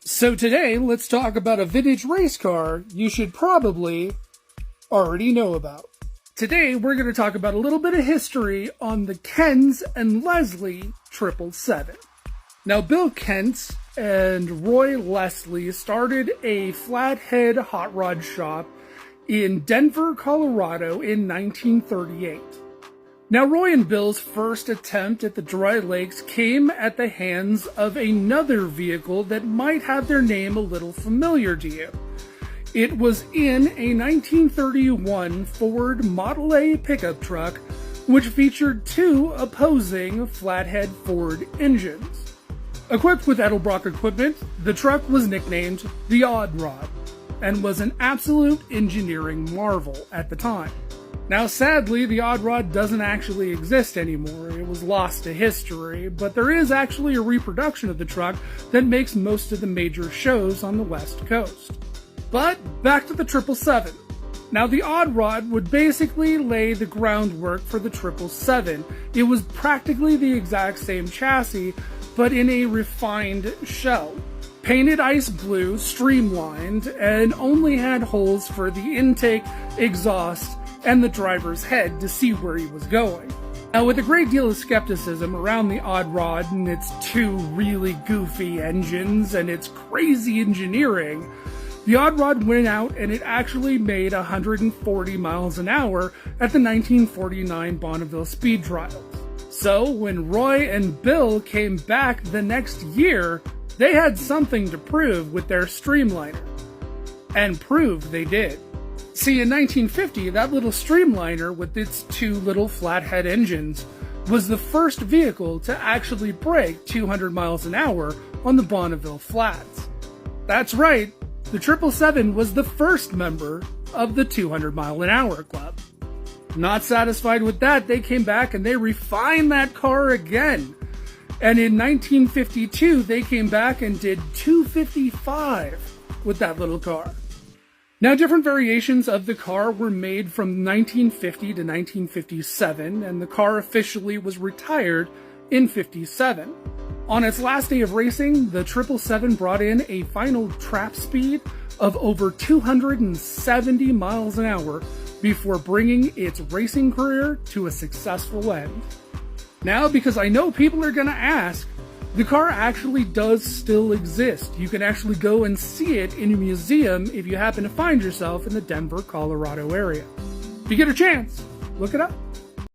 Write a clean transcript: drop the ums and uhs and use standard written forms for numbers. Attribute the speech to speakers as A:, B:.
A: So today, let's talk about a vintage race car you should probably already know about. Today, we're going to talk about a little bit of history on the Kentz and Leslie 777. Now, Bill Kentz and Roy Leslie started a flathead hot rod shop in Denver, Colorado in 1938. Now, Roy and Bill's first attempt at the dry lakes came at the hands of another vehicle that might have their name a little familiar to you. It was in a 1931 Ford Model A pickup truck, which featured two opposing flathead Ford engines. Equipped with Edelbrock equipment, the truck was nicknamed the Odd Rod, and was an absolute engineering marvel at the time. Now, sadly, the Odd Rod doesn't actually exist anymore. It was lost to history, but there is actually a reproduction of the truck that makes most of the major shows on the West Coast. But back to the 777. Now, the Odd Rod would basically lay the groundwork for the 777. It was practically the exact same chassis, but in a refined shell. Painted ice blue, streamlined, and only had holes for the intake, exhaust, and the driver's head to see where he was going. Now, with a great deal of skepticism around the Odd Rod and its two really goofy engines and its crazy engineering, the Odd Rod went out and it actually made 140 miles an hour at the 1949 Bonneville Speed Trials. So, when Roy and Bill came back the next year, they had something to prove with their Streamliner. And prove they did. See, in 1950, that little Streamliner with its two little flathead engines was the first vehicle to actually break 200 miles an hour on the Bonneville Flats. That's right, the 777 was the first member of the 200 mile an hour club. Not satisfied with that, they came back and they refined that car again. And in 1952, they came back and did 255 with that little car. Now, different variations of the car were made from 1950 to 1957, and the car officially was retired in 57. On its last day of racing, the 777 brought in a final trap speed of over 270 miles an hour before bringing its racing career to a successful end. Now, because I know people are going to ask, the car actually does still exist. You can actually go and see it in a museum if you happen to find yourself in the Denver, Colorado area. If you get a chance, look it up.